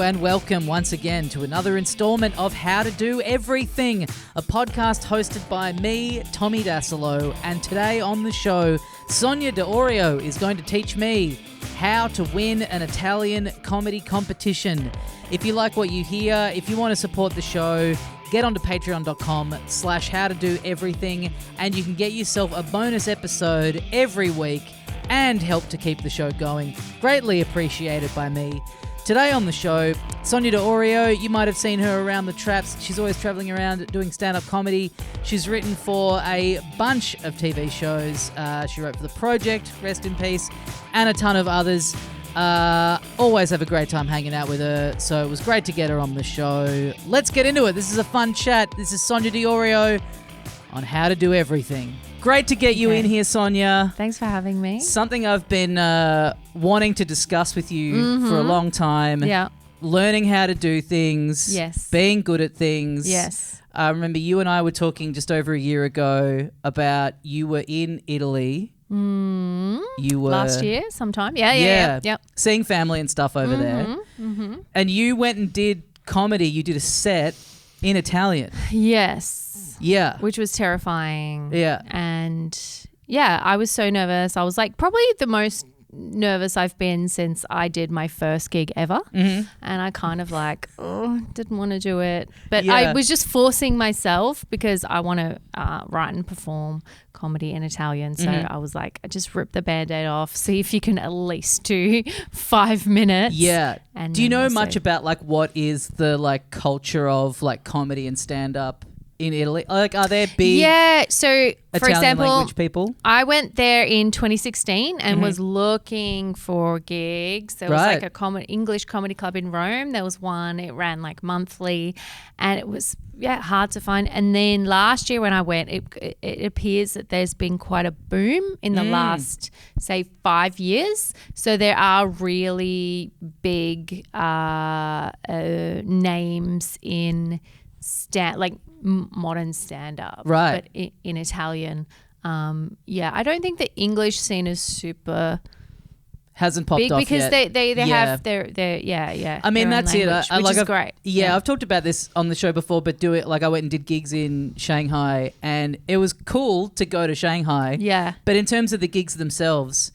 and welcome once again to another installment of How to Do Everything, a podcast hosted by me, Tommy Dasilo, and today on the show, Sonia Di Iorio is going to teach me how to win an Italian comedy competition. If you like what you hear, if you want to support the show, get onto patreon.com/howtodoeverything and you can get yourself a bonus episode every week and help to keep the show going. Greatly appreciated by me. Today on the show, Sonia Di Iorio, you might have seen her around the traps. She's always traveling around doing stand-up comedy. She's written for a bunch of TV shows. She wrote for The Project, rest in peace, and a ton of others. Always have a great time hanging out with her, so it was great to get her on the show. Let's get into it. This is a fun chat. This is Sonia Di Iorio on How to Do Everything. Great to get you in here, Sonia. Thanks for having me. Something I've been wanting to discuss with you for a long time. Yeah. Learning how to do things. Yes. Being good at things. Yes. I remember you and I were talking just over a year ago about you were in Italy. You were last year sometime. Yeah. Yep. Seeing family and stuff over there. And you went and did comedy. You did a set in Italian. Yes. Yeah. Which was terrifying. Yeah. And yeah, I was so nervous. I was like probably the most nervous I've been since I did my first gig ever. And I kind of like, didn't want to do it. But I was just forcing myself because I want to write and perform comedy in Italian. So I was like, I just rip the Band-Aid off, see if you can at least do 5 minutes. Yeah. And do you know much about like what is the like culture of like comedy and stand-up in Italy? Like, are there big so for Italian example, language people? I went there in 2016 and was looking for gigs. There was like a English comedy club in Rome. There was one. It ran like monthly and it was hard to find. And then last year when I went, it appears that there's been quite a boom in the last, say, 5 years. So there are really big names in modern stand-up, right? But in Italian, I don't think the English scene is super hasn't popped big off because yet. they have their I mean, that's language, it. Which is great. Yeah, I've talked about this on the show before, but I went and did gigs in Shanghai, and it was cool to go to Shanghai. Yeah, but in terms of the gigs themselves,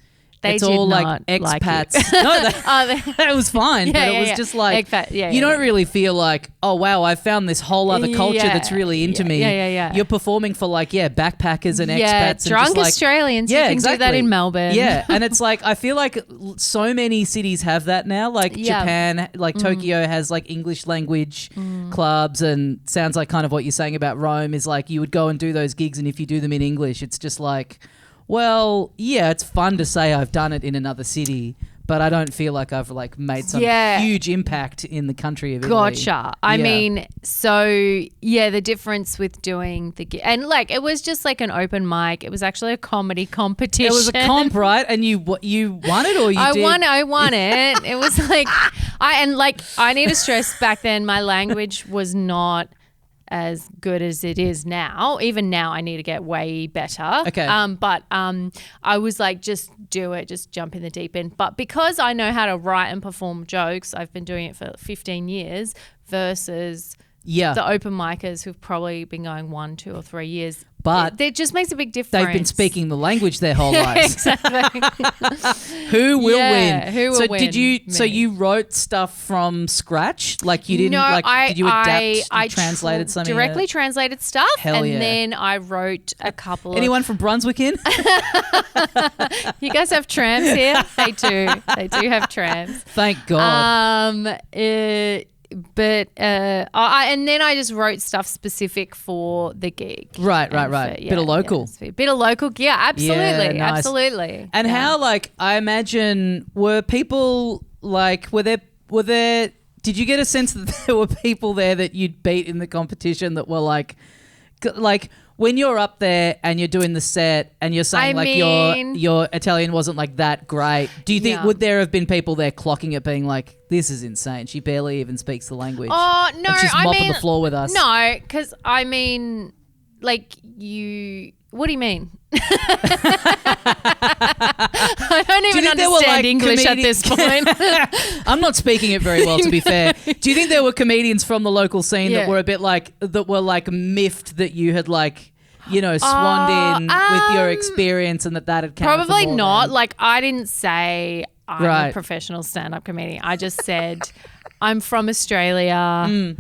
it's all like expats. No, that was fine, but it was just like you don't really feel like, oh wow, I found this whole other culture that's really into me. Yeah. You're performing for like backpackers and expats, drunk and just Australians. Yeah, you can exactly. do that in Melbourne. Yeah, and it's like I feel like so many cities have that now. Like Japan, like Tokyo has like English language clubs, and sounds like kind of what you're saying about Rome is like you would go and do those gigs, and if you do them in English, it's just like, well, yeah, it's fun to say I've done it in another city, but I don't feel like I've like made some huge impact in the country of Italy. Gotcha. I mean, so the difference with doing the gig, and like it was just like an open mic. It was actually a comedy competition. It was a comp, right? And you won it, or you did? I won it. It was like I need to stress back then my language was not as good as it is now. Even now I need to get way better. Okay. But I was like, just do it, just jump in the deep end. But because I know how to write and perform jokes, I've been doing it for 15 years versus the open micers who've probably been going 1, 2 or 3 years. But it just makes a big difference. They've been speaking the language their whole lives. Exactly. Who will win? Who will win? So you wrote stuff from scratch? Like you didn't did you adapt? Translated something? Directly translated stuff. Hell yeah. And then I wrote a couple Anyone from Brunswick in? You guys have trams here? They do. They do have trams. Thank God. And then I just wrote stuff specific for the gig. Right. Bit of local. Bit of local. Yeah, absolutely. Nice. Absolutely. And how, like, I imagine, were people like, did you get a sense that there were people there that you'd beat in the competition that were like when you're up there and you're doing the set and you're saying your Italian wasn't like that great, do you think would there have been people there clocking it being like, this is insane, she barely even speaks the language? Oh, no. And she's mopping the floor with us. No, because I mean, like what do you mean? I don't even understand English at this point. I'm not speaking it very well, to be fair. Do you think there were comedians from the local scene that were a bit miffed that you had swanned in with your experience and that had counted? Probably for more not. than... Like, I didn't say I'm a professional stand-up comedian. I just said I'm from Australia.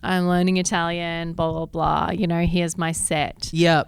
I'm learning Italian, blah, blah, blah. Here's my set. Yeah.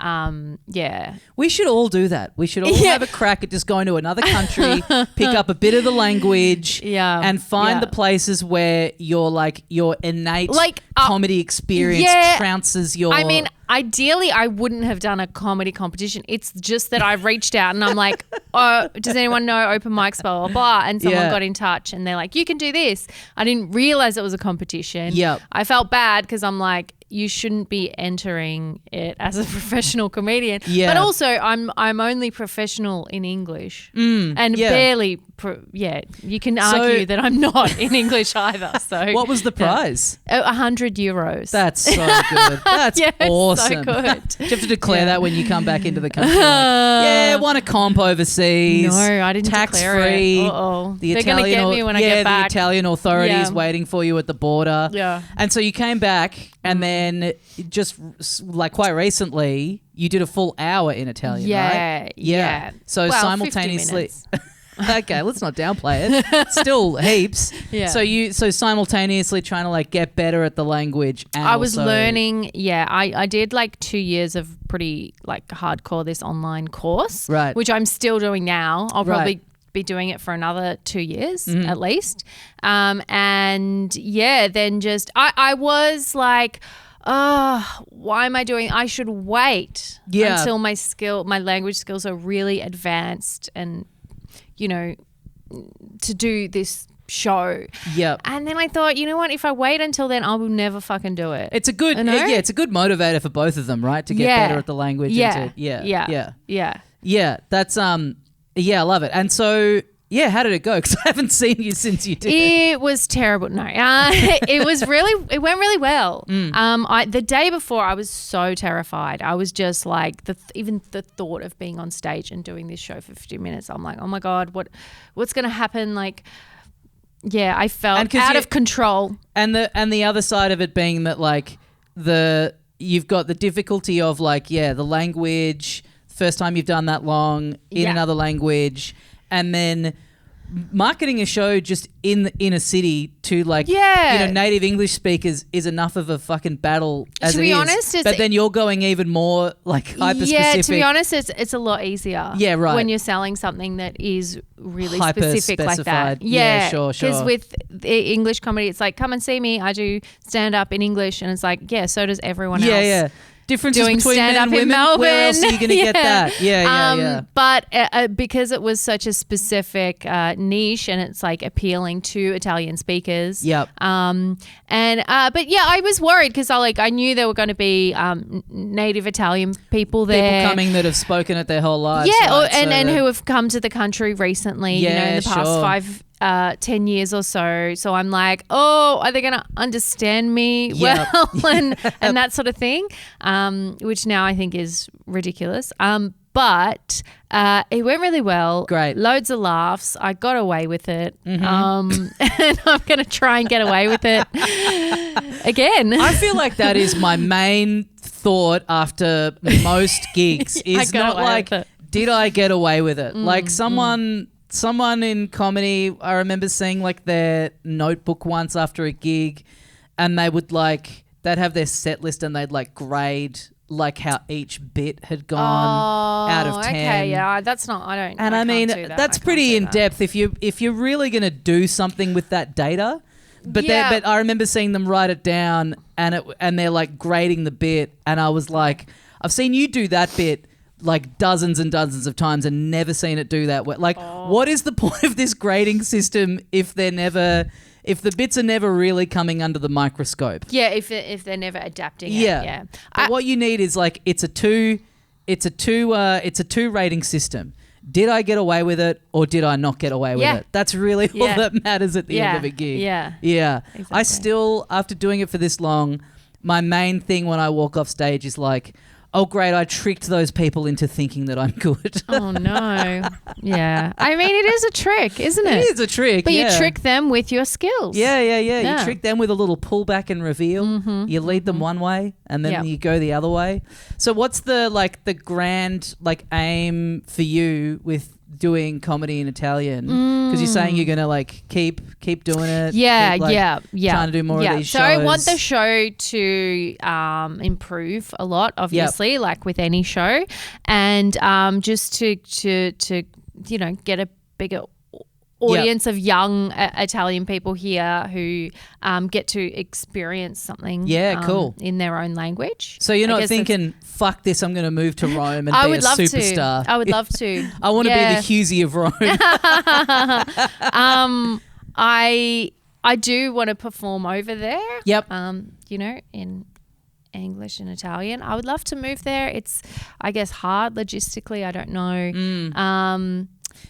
Yeah. We should all do that. We should all have a crack at just going to another country, pick up a bit of the language and find the places where your innate comedy experience trounces your... I mean, ideally, I wouldn't have done a comedy competition. It's just that I reached out and I'm like, oh, does anyone know open mics, blah, blah, blah. And someone got in touch and they're like, you can do this. I didn't realize it was a competition. Yep. I felt bad because I'm like, you shouldn't be entering it as a professional comedian. Yeah. But also, I'm only professional in English and barely. You can argue that I'm not in English either. So what was the prize? €100. That's so good. That's awesome. So good. Do you have to declare that when you come back into the country? Won a comp overseas. No, I didn't declare it. Tax-free. Uh-oh. They're going to get me when I get back. The Italian authorities waiting for you at the border. Yeah. And so you came back and then just quite recently you did a full hour in Italian, right? Yeah. So simultaneously... 50 minutes. Okay, let's not downplay it. Still heaps. Yeah. So simultaneously trying to get better at the language. And I was learning. Yeah, I did 2 years of pretty hardcore this online course, right? Which I'm still doing now. I'll probably be doing it for another 2 years at least. And then just I was like, oh, why am I doing? I should wait until my language skills are really advanced and. To do this show. Yep. And then I thought, you know what? If I wait until then, I will never fucking do it. It's a good, it's a good motivator for both of them, right? To get better at the language. Yeah. Yeah. That's I love it. And so. Yeah, how did it go? Because I haven't seen you since you did. It was terrible. No, it went really well. The day before, I was so terrified. I was just like, even the thought of being on stage and doing this show for 50 minutes, I'm like, oh my God, what's going to happen? I felt out of control. And the other side of it being that you've got the difficulty of the language, first time you've done that long in another language. And then marketing a show just in a city to native English speakers is enough of a fucking battle as it is. To be honest, but then you're going even more hyper specific. Yeah, to be honest, it's a lot easier. Yeah, right. When you're selling something that is really hyper specific like that. Yeah, sure. Because with English comedy, it's like, come and see me. I do stand up in English, and it's like, so does everyone else. Yeah. Differences doing between men and women. Melbourne. Where else are you going to get that? Yeah. But because it was such a specific niche and it's appealing to Italian speakers. Yep. I was worried because I knew there were going to be native Italian people there. People coming that have spoken it their whole lives. Yeah, right? and who have come to the country recently. In the past 10 years or so. So I'm like, are they going to understand me well and that sort of thing, which now I think is ridiculous. But it went really well. Great. Loads of laughs. I got away with it. And I'm going to try and get away with it again. I feel like that is my main thought after most gigs is not did I get away with it? Someone in comedy, I remember seeing their notebook once after a gig, and they would they'd have their set list and they'd grade how each bit had gone out of 10. Okay, yeah, that's not. I don't. And I mean, that's pretty in depth if you're really going to do something with that data. But I remember seeing them write it down and they're grading the bit, and I was like, I've seen you do that bit dozens and dozens of times and never seen it do that. What is the point of this grading system if the bits are never really coming under the microscope? Yeah, if they're never adapting. Yeah. But what you need is it's a two rating system. Did I get away with it or did I not get away with it? That's really all that matters at the end of a gig. Yeah. Exactly. I still, after doing it for this long, my main thing when I walk off stage is oh, great, I tricked those people into thinking that I'm good. Oh, no. Yeah. I mean, it is a trick, isn't it? It is a trick, But yeah. you trick them with your skills. Yeah. You trick them with a little pullback and reveal. You lead them one way and then you go the other way. So what's the grand aim for you with doing comedy in Italian? Because you're saying you're gonna keep doing it. Yeah. Trying to do more of these shows. So I want the show to improve a lot, obviously, like with any show, and just to get a bigger audience of young Italian people here who get to experience something cool. in their own language. So you're not thinking, fuck this, I'm going to move to Rome and be a superstar. I would love to. I want to be the Husey of Rome. I do want to perform over there. Yep. In English and Italian. I would love to move there. It's, I guess, hard logistically. I don't know.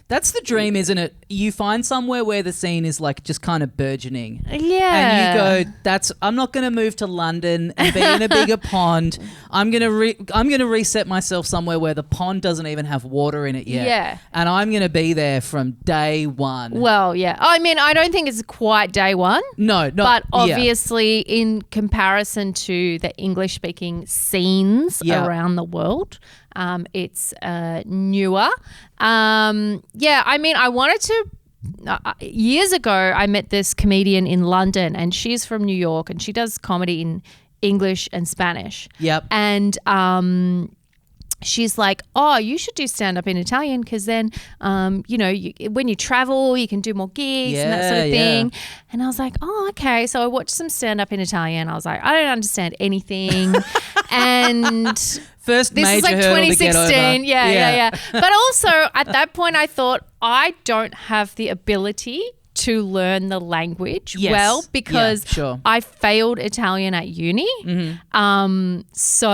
That's the dream, isn't it? You find somewhere where the scene is just kind of burgeoning. Yeah. And you go, I'm not going to move to London and be in a bigger pond. I'm going to reset myself somewhere where the pond doesn't even have water in it yet. Yeah. And I'm going to be there from day one. Well, yeah. I mean, I don't think it's quite day one. No, but obviously in comparison to the English speaking scenes around the world, it's newer. I mean, I wanted to years ago, I met this comedian in London and she's from New York and she does comedy in English and Spanish. Yep. And she's like, oh, you should do stand-up in Italian because then, when you travel, you can do more gigs and that sort of thing. And I was like, oh, okay. So I watched some stand-up in Italian. I was like, I don't understand anything. And first this major is like hurdle 2016. to get over. Yeah. But also at that point I thought I don't have the ability to learn the language well because I failed Italian at uni. So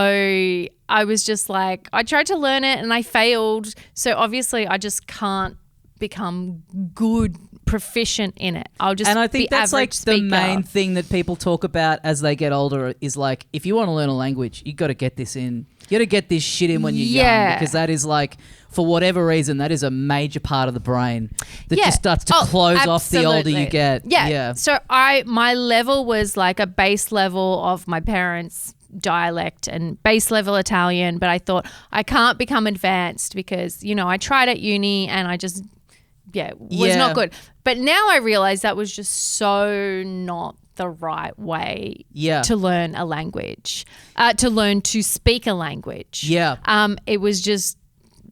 I was just like, I tried to learn it and I failed. So obviously I just can't become good, proficient in it. I'll just And I think be that's average the speaker. main thing that people talk about as they get older is if you want to learn a language, you got to get this in. You got to get this shit in when you're young because that is for whatever reason, that is a major part of the brain that just starts to close off the older you get. Yeah. So my level was like a base level of my parents' dialect and base level Italian, but I thought I can't become advanced because, I tried at uni and I just, was not good. But now I realize that was just so not the right way to learn a language, to learn to speak a language. Yeah. It was just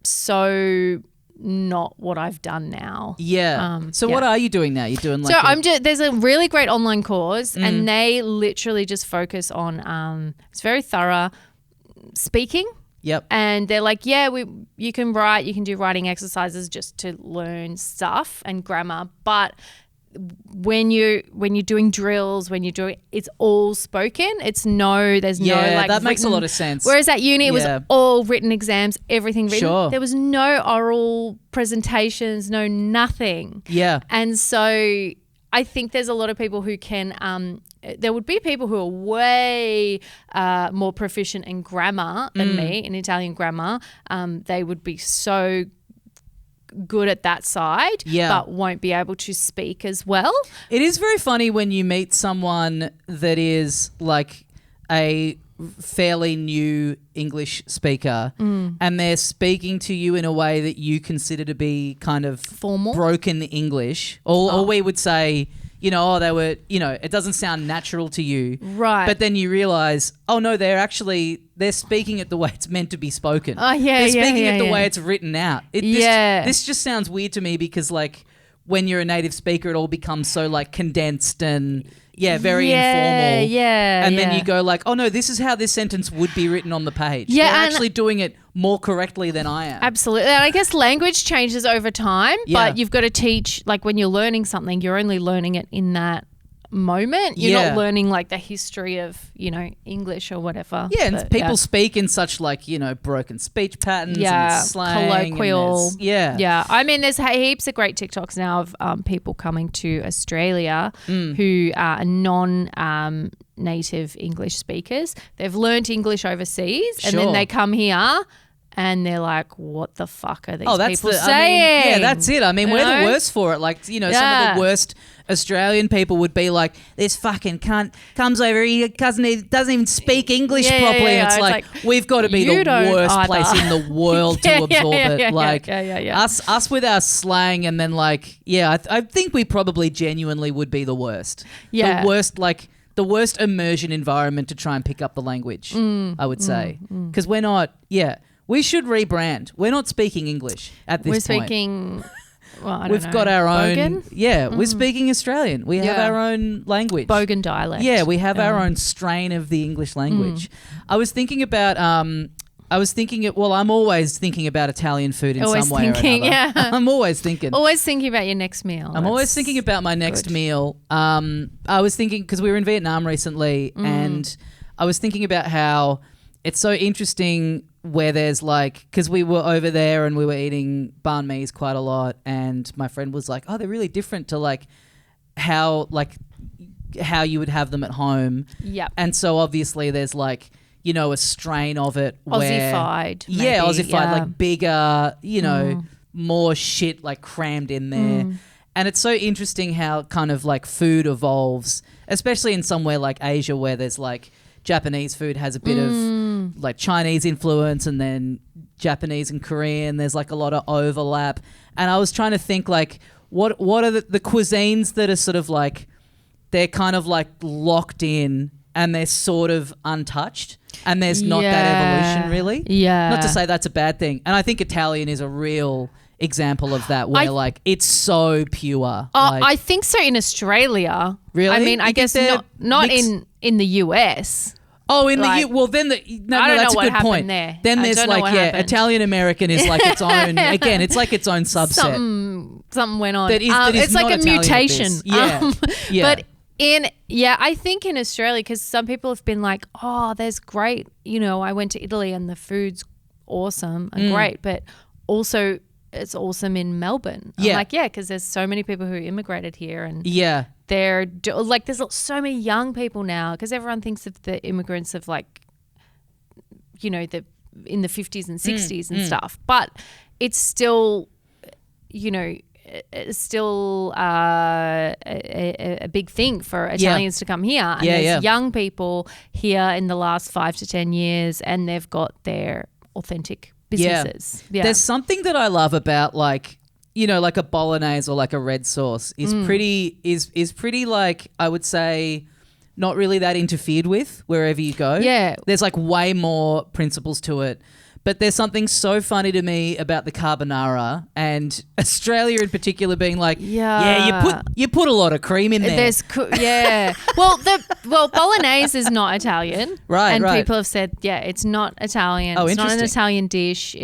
so not what I've done now. Yeah. So what are you doing now? You're doing there's a really great online course and they literally just focus on it's very thorough speaking. Yep. And they're like, you can write, you can do writing exercises just to learn stuff and grammar, but when you're doing drills, it's all spoken. There's no that makes a lot of sense. Whereas at uni it was all written exams, everything written. Sure. There was no oral presentations, no nothing. Yeah. And so I think there's a lot of people who can there would be people who are way more proficient in grammar than me, in Italian grammar. They would be so good at that side, but won't be able to speak as well. It is very funny when you meet someone that is like a fairly new English speaker and they're speaking to you in a way that you consider to be kind of formal, broken English, or we would say, they were, it doesn't sound natural to you. Right. But then you realize, oh no, they're speaking it the way it's meant to be spoken. Oh yeah. They're speaking it the way it's written out. This just sounds weird to me because when you're a native speaker, it all becomes so condensed and very informal. Yeah. And then you go oh no, this is how this sentence would be written on the page. Yeah, they're actually doing it more correctly than I am. Absolutely. And I guess language changes over time, but you've got to teach, when you're learning something, you're only learning it in that moment. You're not learning the history of, English or whatever. Yeah, and people speak in such broken speech patterns and slang. Colloquial. And Yeah. I mean, there's heaps of great TikToks now of people coming to Australia who are native English speakers. They've learnt English overseas and Sure. then they come here and they're like, what the fuck are these people saying? I mean, yeah, that's it. I mean, You we're know? the worst for it. Like, some of the worst Australian people would be like, this fucking cunt comes over here, doesn't even speak English properly. Yeah. It's like, we've got to be you the don't worst either. place in the world to absorb it. Like, Yeah. us with our slang, and then like, I think we probably genuinely would be the worst. Yeah. The worst immersion environment to try and pick up the language, I would say. Because we're not, we should rebrand. We're not speaking English at this point. We're speaking, well, I don't We've know, got our own. Bogan? Yeah, we're speaking Australian. We have our own language. Bogan dialect. Yeah, we have our own strain of the English language. I was thinking about. I'm always thinking about Italian food in some way or another. Yeah. I'm always thinking. Always thinking about your next meal. I'm always thinking about my next meal. I was thinking, because we were in Vietnam recently, and I was thinking about how it's so interesting where there's like, because we were over there and we were eating banh mi's quite a lot, and my friend was like, oh, they're really different to like how you would have them at home. Yep. And so obviously there's like, a strain of it where Aussified. yeah, maybe, Aussified, like bigger, more shit like crammed in there. And it's so interesting how kind of like food evolves, especially in somewhere like Asia where there's like Japanese food has a bit of like Chinese influence, and then Japanese and Korean, there's like a lot of overlap. And I was trying to think like what are the cuisines that are sort of like, they're kind of like locked in and they're sort of untouched, and there's not that evolution really. Yeah. Not to say that's a bad thing. And I think Italian is a real example of that, where like it's so pure. I think so in Australia. Really? I mean, I You guess think not they're in the US. Oh, in like, well then I don't know that's a what good happened point. there. Then I there's don't know like what happened. Italian American is like its own again. It's like its own subset. Something went on. That is it's not like a Italian at mutation. this. Yeah. But I think in Australia, because some people have been like, oh, there's great, I went to Italy and the food's awesome and great, but also it's awesome in Melbourne. I'm like, because there's so many people who immigrated here, and they're like, there's so many young people now, because everyone thinks of the immigrants of like, in the 50s and 60s and stuff, but it's still, it's still a big thing for Italians to come here. And there's young people here in the last 5 to 10 years, and they've got their authentic businesses. Yeah. There's something that I love about like, like a bolognese or like a red sauce is pretty like, I would say, not really that interfered with wherever you go. Yeah. There's like way more principles to it. But there's something so funny to me about the carbonara, and Australia in particular being like, you put a lot of cream in there. Well, bolognese is not Italian, right? And right. people have said, it's not Italian. Oh, it's not an interesting. Italian dish.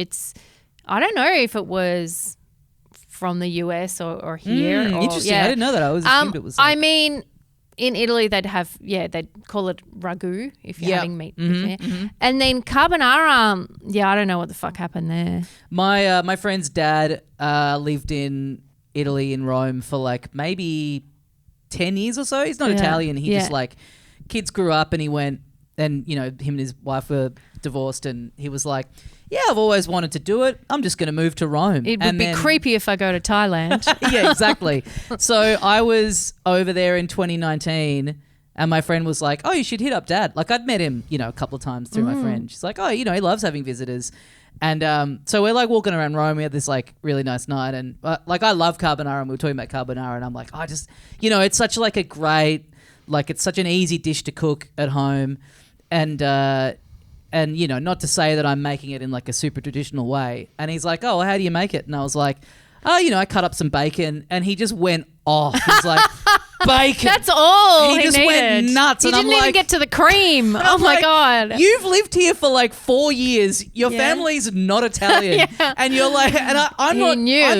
I don't know if it was from the US or here. Or, interesting. I didn't know that. I always assumed it was. I mean, in Italy, they'd call it ragu if you're having meat. And then carbonara, I don't know what the fuck happened there. My friend's dad lived in Italy, in Rome, for like maybe 10 years or so. He's not Italian. He just like, kids grew up and he went, and him and his wife were divorced, and he was like, I've always wanted to do it. I'm just going to move to Rome. It would be creepy if I go to Thailand. Yeah, exactly. So I was over there in 2019, and my friend was like, oh, you should hit up Dad. Like, I'd met him, a couple of times through my friend. She's like, oh, he loves having visitors. And so we're like walking around Rome. We had this like really nice night, and like I love carbonara, and we were talking about carbonara, and I'm like, I just, it's such like a great, like it's such an easy dish to cook at home. And not to say that I'm making it in like a super traditional way. And he's like, oh, well, how do you make it? And I was like, oh, I cut up some bacon. And he just went off. He's like, bacon. That's all he just needed. Went nuts. He and didn't I'm even like, get to the cream. Oh my like, God. You've lived here for like 4 years. Your family's not Italian. And you're like, and I'm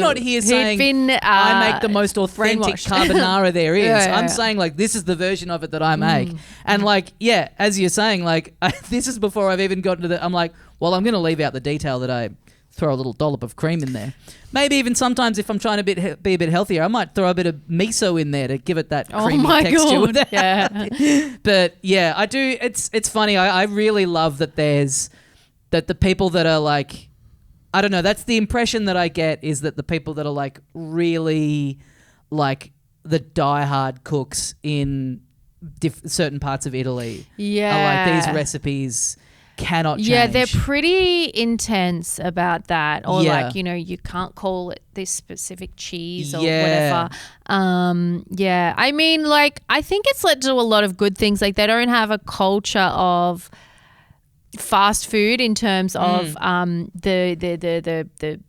not here saying I make the most authentic carbonara there is. I'm saying like, this is the version of it that I make. And like, as you're saying, like this is before I've even gotten to I'm like, well, I'm going to leave out the detail that I throw a little dollop of cream in there. Maybe even sometimes if I'm trying to be a bit healthier, I might throw a bit of miso in there to give it that creamy texture. God. Yeah. But yeah, I do. It's funny. I really love that that the people that are like, I don't know, that's the impression that I get, is that the people that are like really like the diehard cooks in certain parts of Italy are like, these recipes cannot change. Yeah, they're pretty intense about that. Or like, you know, you can't call it this specific cheese or whatever. Yeah. I mean, like, I think it's led to a lot of good things. Like, they don't have a culture of fast food in terms of the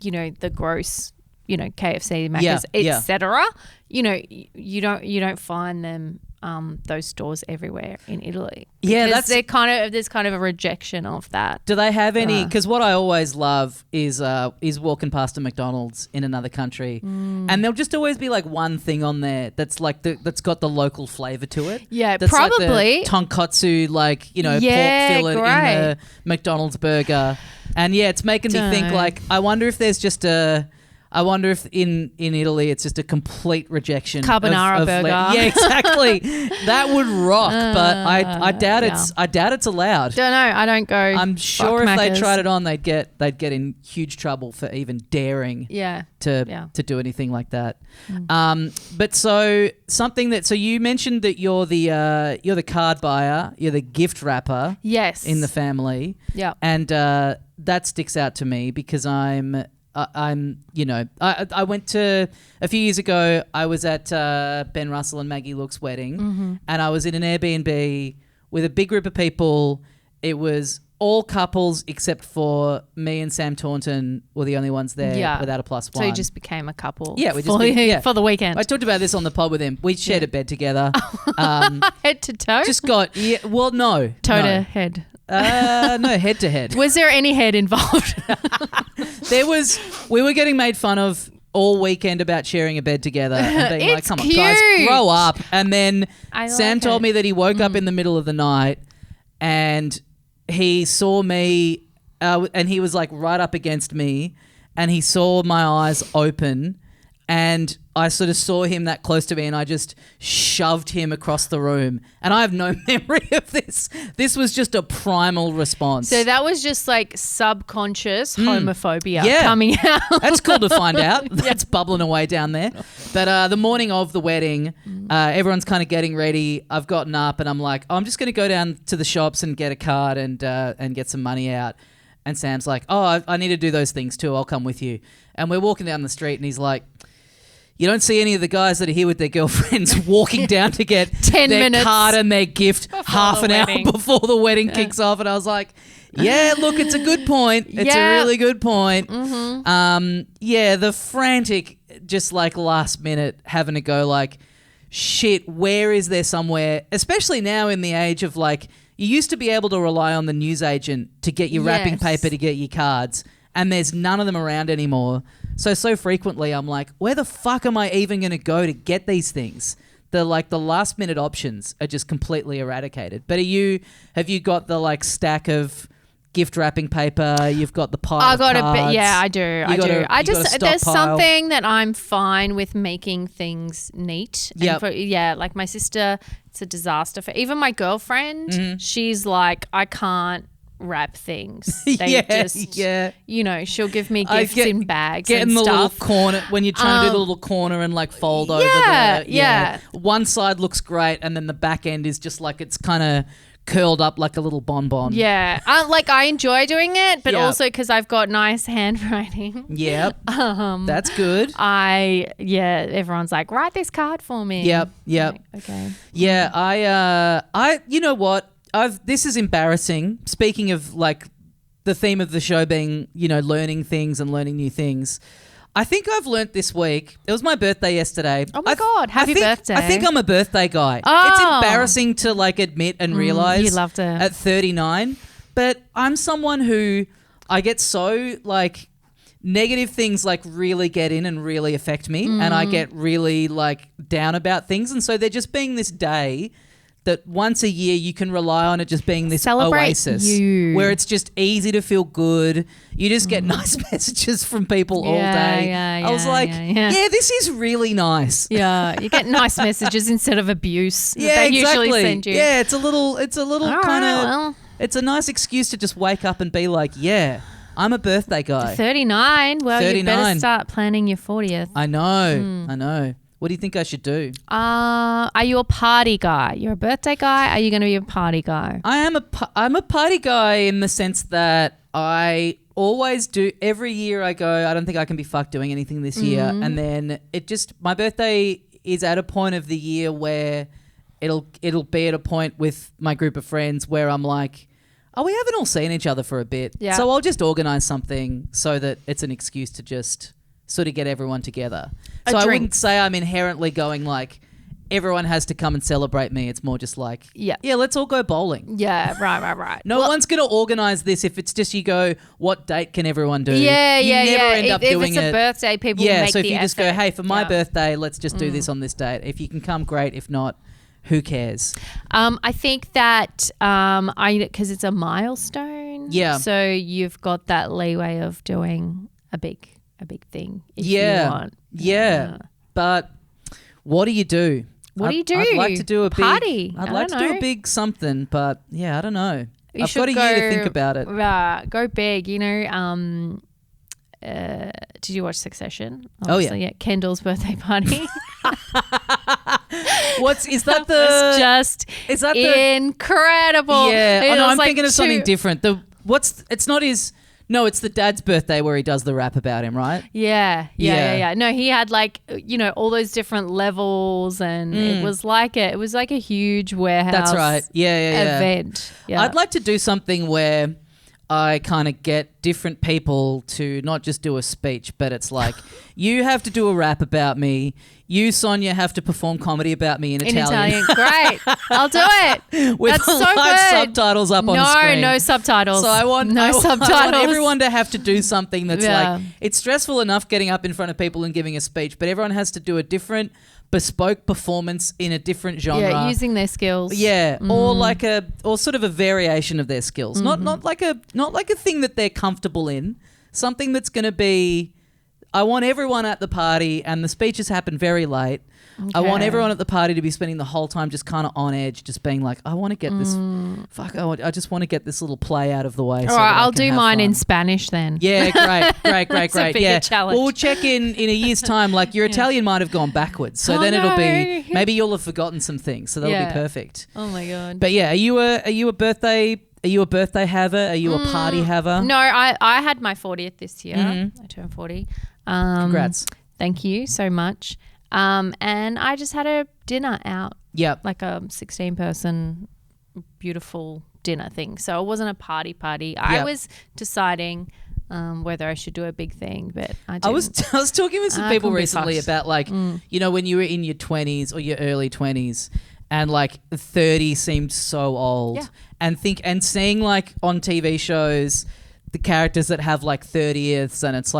you know, the gross, you know, KFC, Macca's, etc. You know, you don't find them those stores everywhere in Italy. Because there's kind of a rejection of that. Do they have any? Because what I always love is walking past a McDonald's in another country, and there'll just always be like one thing on there that's like that's got the local flavour to it. Yeah, that's probably like the tonkotsu, like, you know, pork fillet in the McDonald's burger, and it's making me think like, I wonder if in Italy it's just a complete rejection. Carbonara burger. Yeah, exactly. That would rock, but I doubt it's allowed. Don't know. I don't go. I'm sure if they tried it on, they'd get in huge trouble for even daring to do anything like that. But so you mentioned that you're the card buyer, you're the gift wrapper. Yes. In the family. Yeah. And that sticks out to me because I'm you know, I went to, a few years ago, I was at Ben Russell and Maggie Look's wedding, and I was in an Airbnb with a big group of people. It was all couples except for me and Sam Taunton were the only ones there without a plus one. So you just became a couple for the weekend. I talked about this on the pod with him. We shared a bed together. Head to toe? Just got, no. Toe to head. No, head to head. Was there any head involved? We were getting made fun of all weekend about sharing a bed together and being like, come on, cute. guys, grow up. And then Sam told me that he woke up in the middle of the night and he saw me and he was like right up against me and he saw my eyes open and I sort of saw him that close to me and I just shoved him across the room. And I have no memory of this. This was just a primal response. So that was just like subconscious homophobia coming out. That's cool to find out. That's bubbling away down there. But the morning of the wedding, everyone's kind of getting ready. I've gotten up and I'm like, I'm just going to go down to the shops and get a card and get some money out. And Sam's like, I need to do those things too. I'll come with you. And we're walking down the street and he's like, you don't see any of the guys that are here with their girlfriends walking down to get 10 their minutes card and their gift half an hour before the wedding kicks off. And I was like, look, it's a good point. It's a really good point. The frantic, just like last minute having to go like, shit, where is there somewhere, especially now in the age of like, you used to be able to rely on the newsagent to get your wrapping paper to get your cards, and there's none of them around anymore. So frequently I'm like, where the fuck am I even going to go to get these things? The last minute options are just completely eradicated. But have you got the like stack of gift wrapping paper? You've got the pile of cards. I do. There's something that I'm fine with making things neat. Like my sister, it's a disaster for even my girlfriend. She's like, I can't wrap things. You know, she'll give me gifts in bags and stuff. Little corner when you're trying to do the little corner and like fold over the one side looks great and then the back end is just like it's kind of curled up like a little bonbon. I enjoy doing it, but also because I've got nice handwriting. That's good. Everyone's like, write this card for me. Like, okay. I you know what, this is embarrassing. Speaking of like the theme of the show being, you know, learning things and learning new things, I think I've learnt this week. It was my birthday yesterday. Oh my God, happy birthday. I think I'm a birthday guy. Oh. It's embarrassing to like admit and realise you loved it at 39, but I'm someone who I get so like negative things like really get in and really affect me and I get really like down about things, and so there just being this day that once a year you can rely on it just being this Celebrate oasis you. where it's just easy to feel good. You just get nice messages from people all day. I was like, yeah, this is really nice. Yeah, you get nice messages instead of abuse. Yeah, they exactly. usually send you. Yeah, it's a little kind of. Well. It's a nice excuse to just wake up and be like, yeah, I'm a birthday guy. 39. Well, 39. you better start planning your 40th. I know. What do you think I should do? Are you a party guy? You're a birthday guy? Are you going to be a party guy? I'm a party guy in the sense that I always do. Every year I go, I don't think I can be fucked doing anything this year. And then my birthday is at a point of the year where it'll be at a point with my group of friends where I'm like, oh, we haven't all seen each other for a bit. Yeah. So I'll just organise something so that it's an excuse to just sort of get everyone together. So I wouldn't say I'm inherently going like, everyone has to come and celebrate me. It's more just like, yeah, let's all go bowling. Yeah, right. No one's going to organise this if it's just you go, what date can everyone do? Yeah, you never end up doing if it's a birthday, people make the effort. So if you just go, hey, for my birthday, let's just do this on this date. If you can come, great. If not, who cares? I think that because it's a milestone. Yeah. So you've got that leeway of doing a big thing if you want. Yeah. But what do you do? What do you do? I'd like to do a party. I'd like to do a big something, but I don't know. I've got a year to think about it. Go big, you know. Did you watch Succession? Obviously, yeah. Kendall's birthday party. Is that incredible? Yeah. I'm thinking of something different. It's the dad's birthday where he does the rap about him, right? Yeah. No, he had all those different levels, and it was like a huge warehouse. That's right. Yeah. Event. Yeah. I'd like to do something where I kind of get different people to not just do a speech, but it's like, you have to do a rap about me. You, Sonia, have to perform comedy about me in Italian. Great. I'll do it. With That's so live good. subtitles up on the screen. No subtitles. So I want everyone to have to do something that's like, it's stressful enough getting up in front of people and giving a speech, but everyone has to do a different bespoke performance in a different genre. Yeah, using their skills. Yeah, or sort of a variation of their skills. Not like a thing that they're comfortable in. Something that's going to be, I want everyone at the party, and the speeches happen very late. Okay. I want everyone at the party to be spending the whole time just kind of on edge, just being like, I want to get this, I just want to get this little play out of the way. All right, I'll do mine in Spanish then. Yeah, great. It's a bigger challenge. Well, we'll check in a year's time. Like your Italian might have gone backwards, so then it'll be, maybe you'll have forgotten some things, so that'll be perfect. Oh my god. But yeah, are you a birthday haver? Are you a party haver? No, I had my 40th this year. I turned 40. Congrats. Thank you so much. And I just had a dinner out. Yep. Like a 16-person beautiful dinner thing. So it wasn't a party. I was deciding whether I should do a big thing, but I didn't. I was talking with some people recently about when you were in your 20s or your early 20s and 30 seemed so old. Yeah. And seeing on TV shows the characters that have 30ths and it's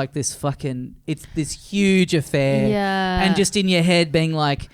it's this huge affair. Yeah. And just in your head being like,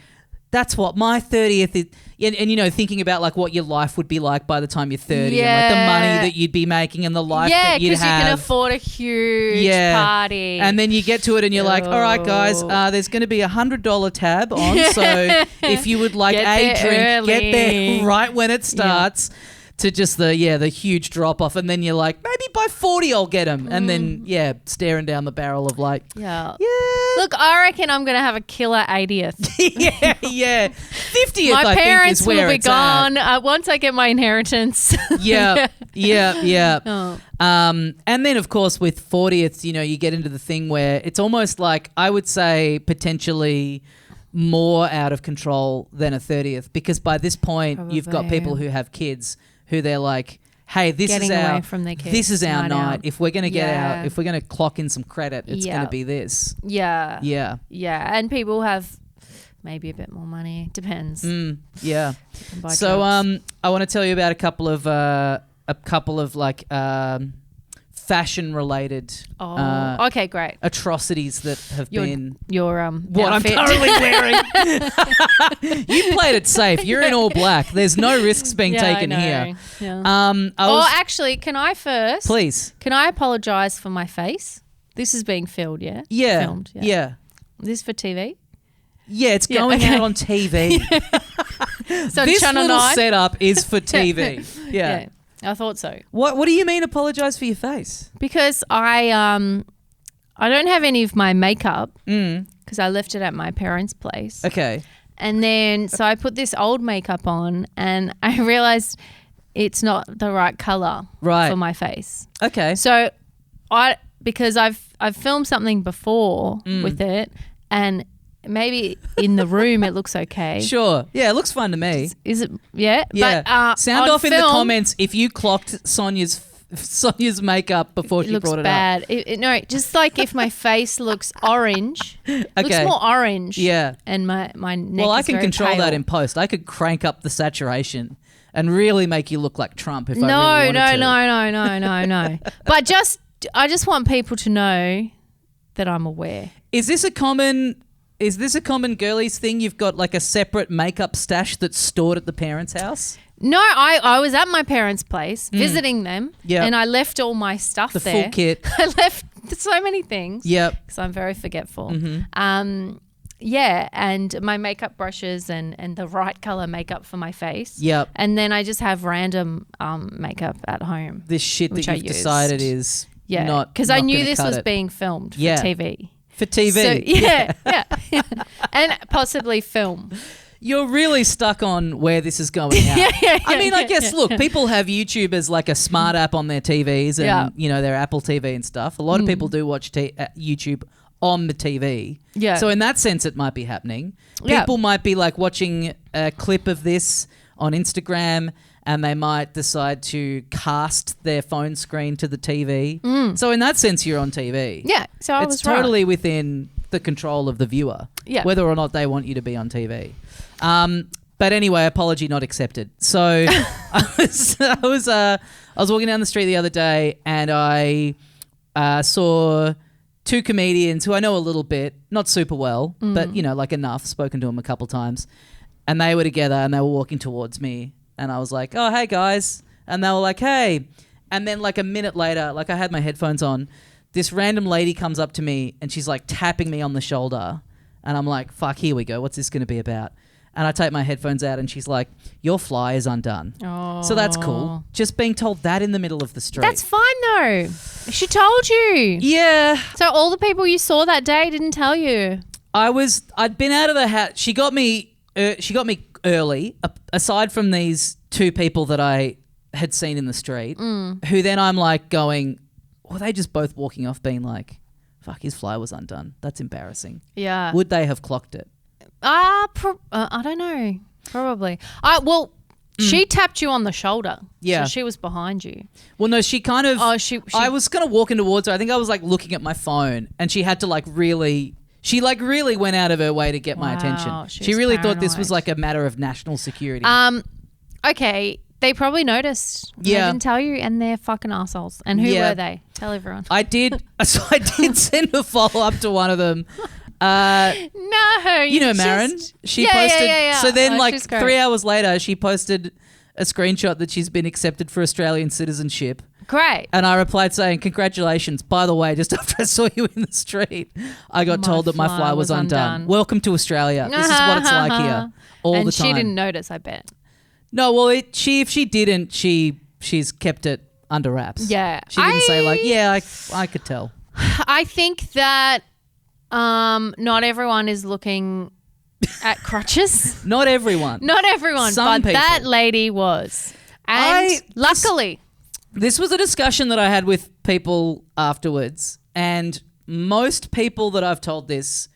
that's what my 30th is. And thinking about what your life would be like by the time you're 30 and the money that you'd be making and the life that you'd have. Yeah, because you can afford a huge party. And then you get to it and you're like, all right, guys, there's going to be $100 tab on. So if you would like a drink, get there right when it starts. Yeah. To just the huge drop off, and then you're like, maybe by 40 I'll get them, and then staring down the barrel of Look, I reckon I'm gonna have a killer 80th. 50th. My I parents think is where will be it's gone once I get my inheritance. Yeah. Oh. And then of course with 40th, you get into the thing where it's almost like, I would say potentially more out of control than a 30th, because by this point you've got people who have kids who they're like, hey, this is our night. If we're going to get out, if we're going to clock in some credit, it's going to be this. Yeah. Yeah. Yeah. And people have maybe a bit more money. Depends. Yeah. So I want to tell you about a couple of fashion-related okay, great. atrocities that have been Your what outfit. I'm currently wearing. You played it safe. You're in all black. There's no risks being taken here. Yeah. Actually, can I first? Please. Can I apologise for my face? This is being filmed, yeah? Yeah. Filmed, yeah. Yeah. Is this for TV? Yeah, it's going out on TV. So this Channel little 9? setup is for TV. Yeah. I thought so. What do you mean apologise for your face? Because I don't have any of my makeup because I left it at my parents' place. Okay. And then so I put this old makeup on and I realised it's not the right colour for my face. Okay. So because I've filmed something before with it and maybe in the room it looks okay. Sure. Yeah, it looks fun to me. Is it? Yeah. Yeah. But, sound off in the comments if you clocked Sonia's makeup before she brought it bad. up. No, just like if my face looks orange. Looks more orange. Yeah. And my neck Well, I is can very control pale. that in post. I could crank up the saturation and really make you look like Trump if I really wanted to. No. But I just want people to know that I'm aware. Is this a common girlies thing? You've got like a separate makeup stash that's stored at the parents' house? No, I was at my parents' place visiting them and I left all my stuff there. The full kit. I left so many things. Yep. Because I'm very forgetful. Mm-hmm. And my makeup brushes and the right colour makeup for my face. Yep. And then I just have random makeup at home. This shit that I you've used. decided is not because I knew gonna this cut was it. being filmed for TV. For TV. So, yeah. And possibly film. You're really stuck on where this is going out. I mean, I guess, look, people have YouTube as like a smart app on their TVs and, their Apple TV and stuff. A lot of people do watch YouTube on the TV. Yeah. So in that sense, it might be happening. Yeah. People might be like watching a clip of this on Instagram and they might decide to cast their phone screen to the TV. So in that sense, you're on TV. Yeah. So I was It's totally within the control of the viewer, whether or not they want you to be on TV. But anyway, apology not accepted. So I was walking down the street the other day and I saw two comedians who I know a little bit, not super well, but like enough, spoken to them a couple times. And they were together and they were walking towards me and I was like, oh, hey guys. And they were like, hey. And then like a minute later, like I had my headphones on, this random lady comes up to me and she's like tapping me on the shoulder and I'm like, fuck, here we go. What's this going to be about? And I take my headphones out and she's like, your fly is undone. Oh. So that's cool. Just being told that in the middle of the street. That's fine though. She told you. Yeah. So all the people you saw that day didn't tell you. I'd been out of the house. She got me early, aside from these two people that I had seen in the street, who then I'm like going, were they just both walking off being like, fuck, his fly was undone. That's embarrassing. Yeah. Would they have clocked it? I don't know. Probably. She tapped you on the shoulder. Yeah. So she was behind you. Well, no, she kind of... Oh, she I was kind of walking towards her. I think I was like looking at my phone and she had to like really... She like really went out of her way to get my attention. She really thought this was like a matter of national security. Okay. They probably noticed. Yeah. They didn't tell you and they're fucking assholes. And who were they? Tell everyone. I did send a follow-up to one of them. No. You know Maren? She posted... Yeah. So then like she's great. 3 hours later, she posted a screenshot that she's been accepted for Australian citizenship. Great. And I replied saying, congratulations. By the way, just after I saw you in the street, I got told that my fly was undone. Welcome to Australia. This is what it's like here all the time. And she didn't notice, I bet. No, well, if she didn't, she's kept it under wraps. Yeah. She didn't say like, yeah, I could tell. I think that not everyone is looking at crutches. Not everyone. Not everyone, Some but people. that lady was. And luckily... This was a discussion that I had with people afterwards, and most people that I've told this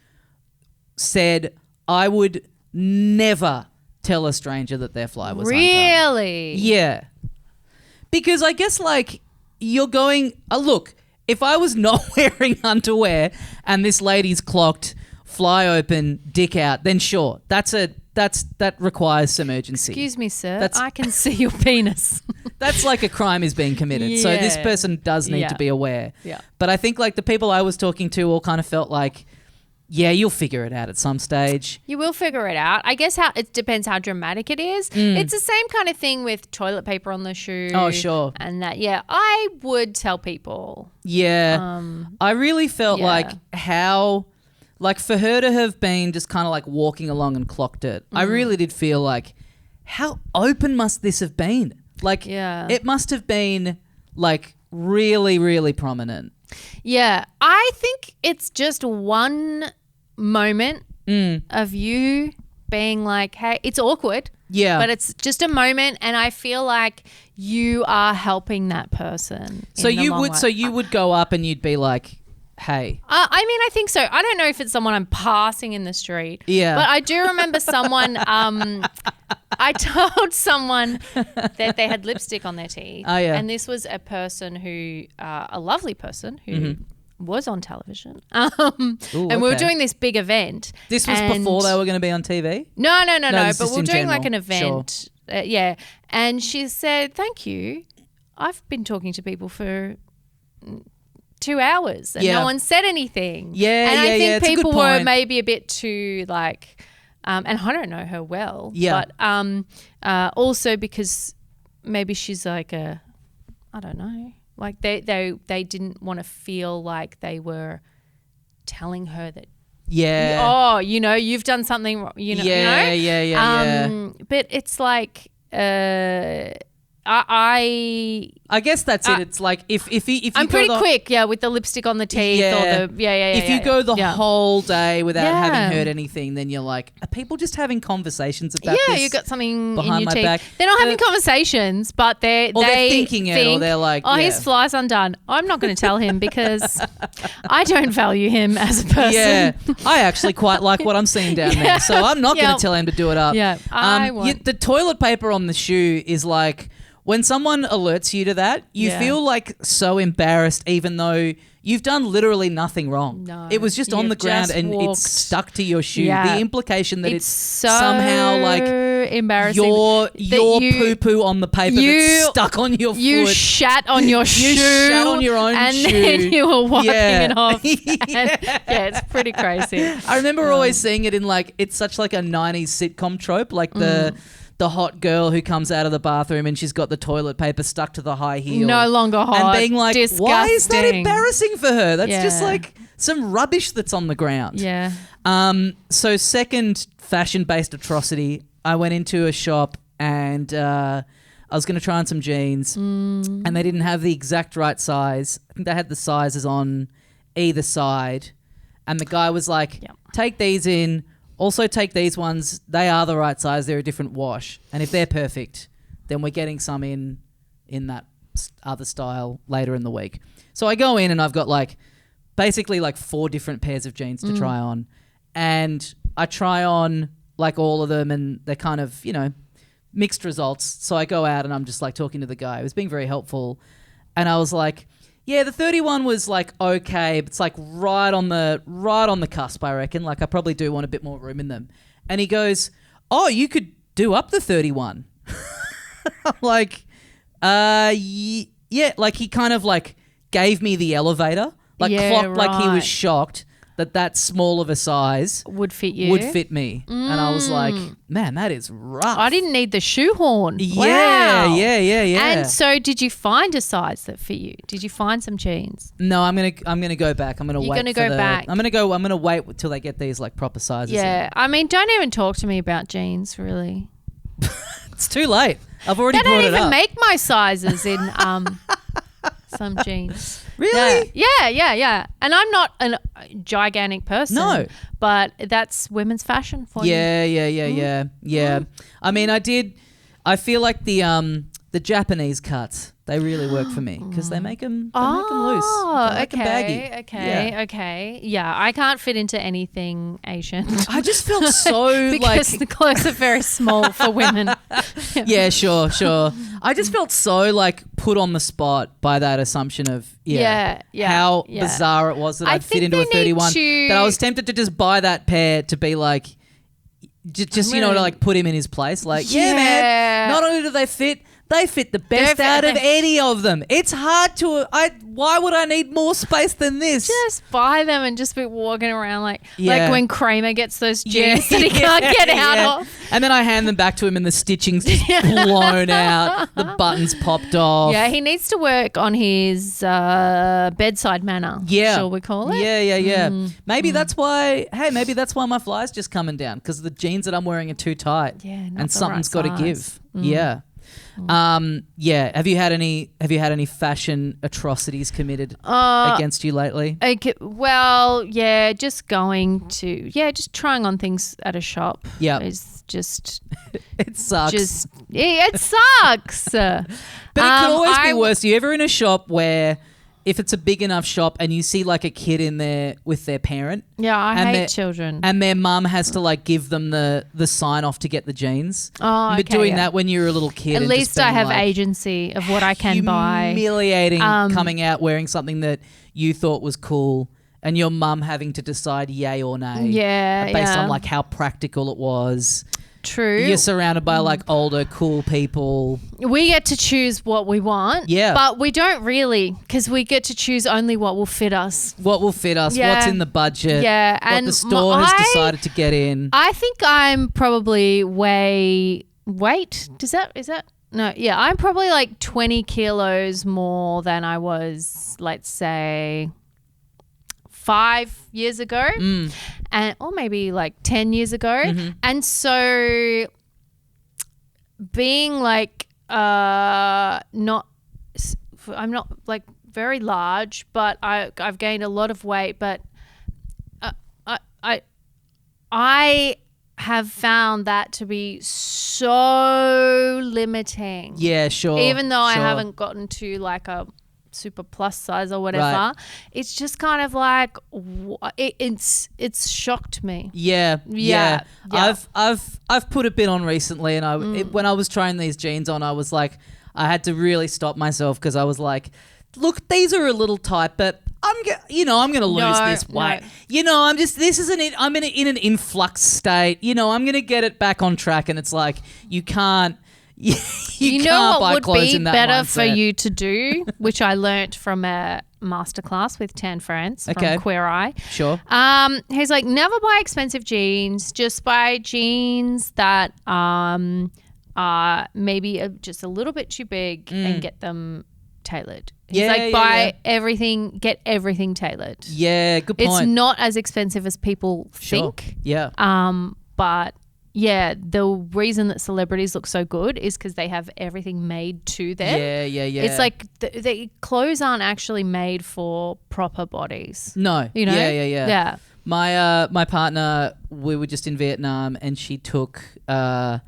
said I would never tell a stranger that their fly was undone. Really? Yeah. Because I guess like you're going, look, if I was not wearing underwear and this lady's clocked fly open, dick out, then sure, that's a that requires some urgency. Excuse me, sir. I can see your penis. That's like a crime is being committed. So this person does need to be aware. Yeah. But I think like the people I was talking to all kind of felt like, yeah, you'll figure it out at some stage. You will figure it out. I guess it depends how dramatic it is. It's the same kind of thing with toilet paper on the shoe. Oh, sure. And that, I would tell people. Yeah. I really felt like how, like for her to have been just kind of like walking along and clocked it, I really did feel like how open must this have been? Like it must have been like really, really prominent. Yeah, I think it's just one moment of you being like, hey, it's awkward. Yeah. But it's just a moment, and I feel like you are helping that person. So you would go up and you'd be like, hey. I mean, I think so. I don't know if it's someone I'm passing in the street. Yeah. But I do remember someone I told someone that they had lipstick on their teeth. Oh, yeah. And this was a person who, a lovely person who was on television. And we were doing this big event. This was before they were going to be on TV? No. But we were doing general. like an event. Sure. And she said, thank you. I've been talking to people for 2 hours and no one said anything. Yeah, and I think it's a good people were point. maybe a bit too like, and I don't know her well. Yeah. But also because maybe she's like I don't know, like they didn't want to feel like they were telling her that. Yeah. Oh, you've done something wrong. Yeah. But it's like. I guess that's it. It's like if you I'm pretty quick, with the lipstick on the teeth or the If you go the whole day without having heard anything, then you're like, are people just having conversations about this? Yeah, you got something behind in your my teeth. back? They're not having conversations, but they're thinking it, or they're like, his fly's undone. I'm not going to tell him because I don't value him as a person. Yeah, I actually quite like what I'm seeing down there, so I'm not going to tell him to do it up. Yeah, I won't. The toilet paper on the shoe is like, when someone alerts you to that, you feel like so embarrassed even though you've done literally nothing wrong. No, it was just on the ground and it's stuck to your shoe. Yeah. The implication that it's so somehow like embarrassing. Your poo-poo on the paper that's stuck on your foot. You shat on your shoe. You shat on your own and shoe. And then you were wiping it off. It's pretty crazy. I remember always seeing it in like, it's such like a 90s sitcom trope, like the hot girl who comes out of the bathroom and she's got the toilet paper stuck to the high heel. No longer hot. And being like, disgusting. Why is that embarrassing for her? That's just like some rubbish that's on the ground. Yeah. So second fashion-based atrocity, I went into a shop and I was going to try on some jeans and they didn't have the exact right size. I think they had the sizes on either side. And the guy was like, take these in. Also take these ones. They are the right size. They're a different wash. And if they're perfect, then we're getting some in that other style later in the week. So I go in and I've got like basically like 4 different pairs of jeans to try on. And I try on like all of them and they're kind of, mixed results. So I go out and I'm just like talking to the guy. He was being very helpful. And I was like, yeah, the 31 was like okay, but it's like right on the cusp, I reckon. Like I probably do want a bit more room in them. And he goes, oh, you could do up the 31. I'm like, yeah. Like he kind of like gave me the elevator, like clocked like he was shocked that small of a size would fit you, would fit me. And I was like, man, that is rough. I didn't need the shoehorn. Yeah, wow. Yeah. And so did you find a size that fit you? Did you find some jeans? No, I'm gonna go back. I'm gonna wait. You're gonna go back. I'm gonna wait till they get these like proper sizes. Yeah. I mean, don't even talk to me about jeans, really. It's too late. I've already brought it up. They don't even make my sizes in some jeans. Really? Yeah. And I'm not a gigantic person. No. But that's women's fashion for you. Yeah. I mean, I feel like the Japanese cuts, they really work for me because they make them loose. They make them baggy. Okay. Yeah, I can't fit into anything Asian. I just felt so because the clothes are very small for women. Yeah, sure. I just felt so like put on the spot by that assumption of how bizarre it was that I'd fit into a 31 that I was tempted to just buy that pair to be like, just to like put him in his place. Like, yeah, man, not only do they fit the best out of any of them. It's hard to. Why would I need more space than this? Just buy them and just be walking around like when Kramer gets those jeans that he can't get out of. And then I hand them back to him and the stitching's just blown out. The buttons popped off. Yeah, he needs to work on his bedside manner. Yeah. Shall we call it? Yeah. Maybe that's why. Hey, maybe that's why my fly's just coming down because the jeans that I'm wearing are too tight. Yeah, and something's got to give. Yeah. Have you had any fashion atrocities committed against you lately? Just trying on things at a shop. Yeah, is just it sucks. It sucks. But it could always be worse. Are you ever in a shop where if it's a big enough shop and you see like a kid in there with their parent? Yeah, I hate children. And their mum has to like give them the sign off to get the jeans. Oh, okay. But doing that when you're a little kid. At least I have agency of what I can buy. Humiliating coming out wearing something that you thought was cool and your mum having to decide yay or nay. Yeah. Based on like how practical it was. True. You're surrounded by like older, cool people. We get to choose what we want. Yeah. But we don't really because we get to choose only what will fit us. What will fit us. Yeah. What's in the budget. Yeah. What and the store has decided to get in. I think I'm probably is that? No. Yeah. I'm probably like 20 kilos more than I was, let's say, 5 years ago or maybe like 10 years ago. And so being like I'm not like very large, but I've gained a lot of weight, but I have found that to be so limiting. Yeah, sure. Even though I haven't gotten to like a super plus size or whatever, right. It's just kind of like it's shocked me. Yeah. I've put a bit on recently, and when I was trying these jeans on, I was like, I had to really stop myself because I was like, look, these are a little tight, but I'm going to lose this weight. No. I'm in an influx state. I'm going to get it back on track, and it's like you can't. You know what would be better mindset. for you to do, which I learnt from a masterclass with Tan France from Queer Eye. Sure. He's like, never buy expensive jeans. Just buy jeans that are maybe just a little bit too big and get them tailored. He's everything, get everything tailored. Yeah, good point. It's not as expensive as people think. Yeah. But yeah, the reason that celebrities look so good is because they have everything made to them. Yeah. It's like the clothes aren't actually made for proper bodies. No. Yeah. My partner, we were just in Vietnam, and she took a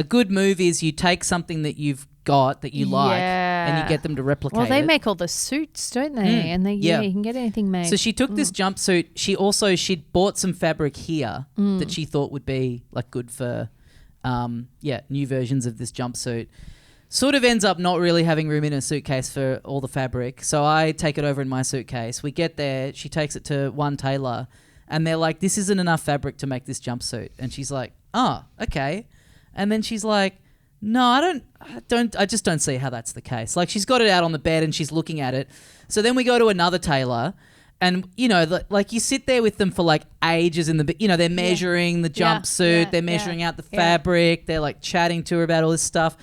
good move is you take something that you've got that you like and you get them to replicate it. Well, they make all the suits, don't they? And you can get anything made. So she took this jumpsuit. She'd bought some fabric here that she thought would be like good for new versions of this jumpsuit. Sort of ends up not really having room in her suitcase for all the fabric. So I take it over in my suitcase. We get there, she takes it to one tailor, and they're like, this isn't enough fabric to make this jumpsuit. And she's like, oh, okay. And then she's like, no, I just don't see how that's the case. Like, she's got it out on the bed and she's looking at it. So then we go to another tailor, and like you sit there with them for like ages they're measuring the jumpsuit, they're measuring out the fabric, they're like chatting to her about all this stuff.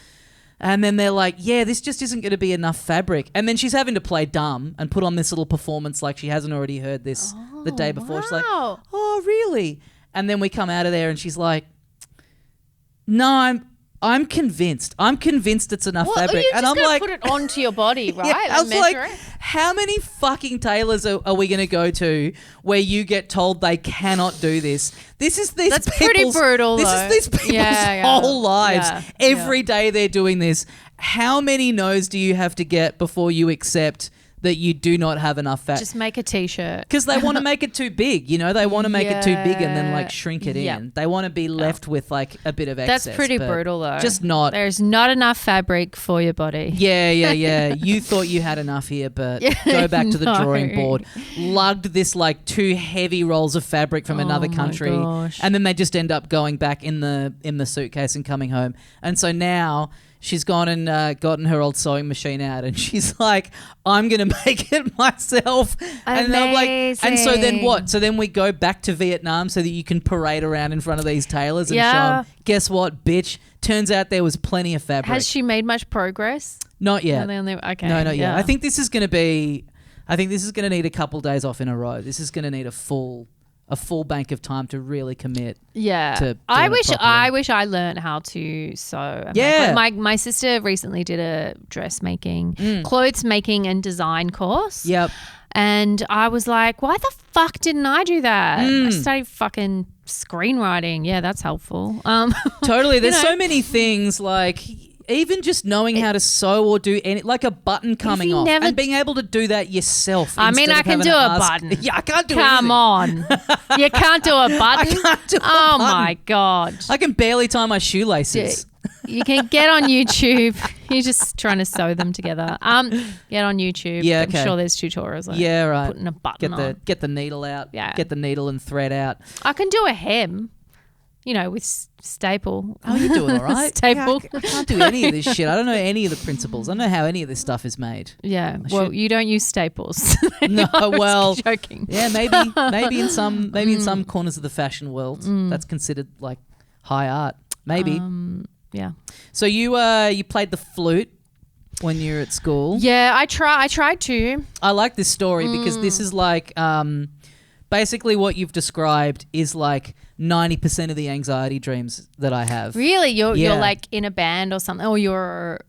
And then they're like, yeah, this just isn't going to be enough fabric. And then she's having to play dumb and put on this little performance like she hasn't already heard this the day before. Wow. She's like, oh, really? And then we come out of there and she's like, no, I'm convinced. I'm convinced it's enough fabric. And I'm like, put it onto your body, right? I was like, how many fucking tailors are we going to go to where you get told they cannot do this? That's pretty brutal. This is these people's whole lives. Every day they're doing this. How many no's do you have to get before you accept that you do not have enough fat. Just make a T-shirt. Because they want to make it too big, you know? They want to make it too big and then like shrink it Yep. in. They want to be left with like a bit of excess. That's pretty but brutal though. Just not. There's not enough fabric for your body. Yeah. You thought you had enough here, but go back to the drawing board. Lugged this like 2 heavy rolls of fabric from another country. Gosh. And then they just end up going back in the suitcase and coming home. And so now she's gone and gotten her old sewing machine out, and she's like, I'm going to make it myself. And I'm like, and so then what? So then we go back to Vietnam so that you can parade around in front of these tailors and show them, guess what, bitch? Turns out there was plenty of fabric. Has she made much progress? Not yet. Okay. No, not yet. I think this is going to need a couple days off in a row. This is going to need a full bank of time to really commit. Yeah. To I wish I learned how to sew. My sister recently did a dressmaking, clothes making and design course. Yep. And I was like, why the fuck didn't I do that? I studied fucking screenwriting. Yeah, that's helpful. Totally. There's so many things like even just knowing how to sew or do any, like a button coming off and being able to do that yourself. I mean, I can do a button. Yeah, I can't do Come on. You can't do a button? I can't do a Oh, button. my God. I can barely tie my shoelaces. You can get on YouTube. You're just trying to sew them together. Get on YouTube. Yeah, okay. I'm sure there's tutorials. Like right. Putting a button on. Get the needle out. Yeah. Get the needle and thread out. I can do a hem, with staple. Oh, you're doing all right. Staple. Yeah, I can't do any of this shit. I don't know any of the principles. I don't know how any of this stuff is made. Yeah. Well, you don't use staples. No, well, joking. Yeah, maybe in some corners of the fashion world that's considered like high art. Maybe. Yeah. So you played the flute when you were at school. Yeah, I tried to. I like this story because this is like basically what you've described is like 90% of the anxiety dreams that I have. Really? You're like in a band or something, or you're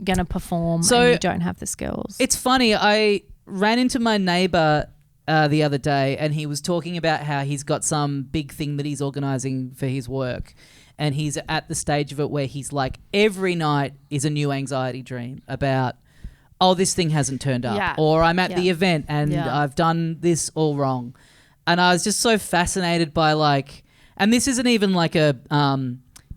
going to perform and you don't have the skills. It's funny. I ran into my neighbor the other day, and he was talking about how he's got some big thing that he's organizing for his work. And he's at the stage of it where he's like, every night is a new anxiety dream about, oh, this thing hasn't turned up, or I'm at the event and I've done this all wrong. And I was just so fascinated by like, and this isn't even like a,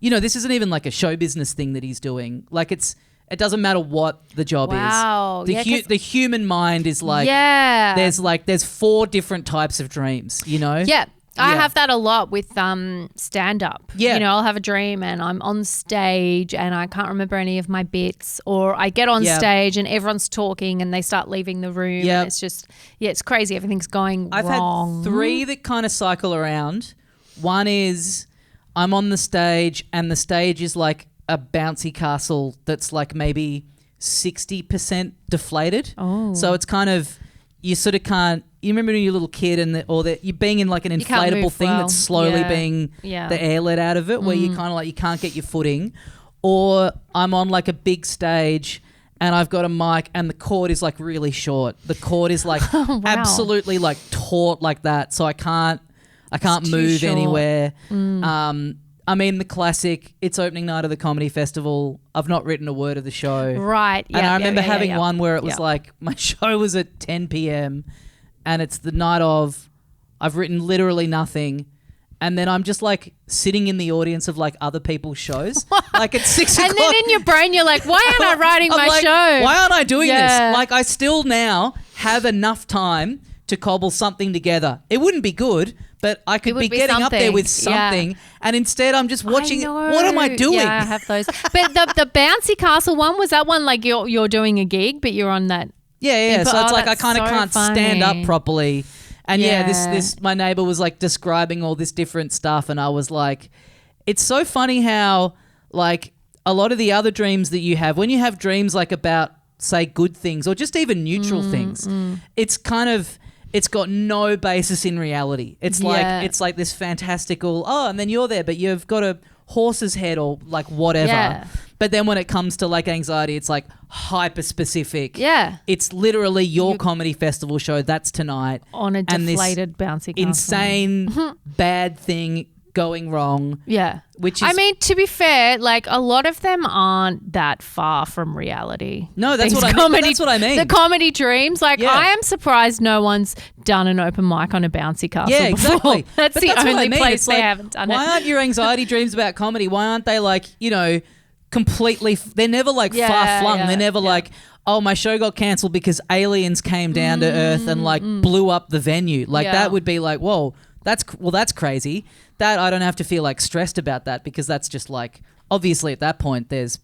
this isn't even like a show business thing that he's doing. Like it doesn't matter what the job is. The human mind is like, there's 4 different types of dreams, Yeah. I have that a lot with stand-up. Yeah. I'll have a dream and I'm on stage and I can't remember any of my bits, or I get on stage and everyone's talking and they start leaving the room. And it's just, it's crazy. Everything's going wrong. I've had 3 that kind of cycle around. One is I'm on the stage and the stage is like a bouncy castle that's like maybe 60% deflated. Oh. So it's kind of, you sort of can't. You remember when you're a little kid you're being in like an inflatable thing that's slowly being the air let out of it, where you kind of like you can't get your footing, or I'm on like a big stage and I've got a mic and the cord is like really short. The cord is like absolutely like taut like that, so I can't move anywhere. I mean, the classic, it's opening night of the comedy festival. I've not written a word of the show. Right. And I remember having one where it was like my show was at 10 p.m. and it's the night of, I've written literally nothing. And then I'm just like sitting in the audience of like other people's shows. Like at 6 o'clock. And then in your brain you're like, why aren't I writing my show? Why aren't I doing this? Like I still now have enough time to cobble something together. It wouldn't be good, but I could be getting up there with something. Yeah. And instead I'm just watching it. What am I doing? Yeah, I have those. But the bouncy castle one, was that one like you're doing a gig but you're on that? Yeah. So it's like I kind of can't stand up properly. And this my neighbor was like describing all this different stuff, and I was like, it's so funny how like a lot of the other dreams that you have, when you have dreams like about say good things or just even neutral things, it's kind of, it's got no basis in reality. It's like this fantastical, and then you're there, but you've got a horse's head or like whatever. Yeah. But then when it comes to like anxiety, it's like hyper specific. Yeah. It's literally your comedy festival show. That's tonight. On a deflated bouncy castle. Insane bad thing going wrong. Yeah. Which is, I mean, to be fair, like a lot of them aren't that far from reality. No, that's These what I mean. That's what I mean. The comedy dreams. Like, Yeah. I am surprised no one's done an open mic on a bouncy castle Yeah, before. exactly. That's But the what only I mean. place It's they like, haven't done why it. aren't your anxiety dreams about comedy? Why aren't they like, completely, they're never like Yeah, far flung. yeah, They're never yeah. like, oh, my show got cancelled because aliens came down to Earth and like blew up the venue. Like Yeah. that would be like, whoa, that's crazy. That I don't have to feel like stressed about that because that's just like, obviously at that point there's,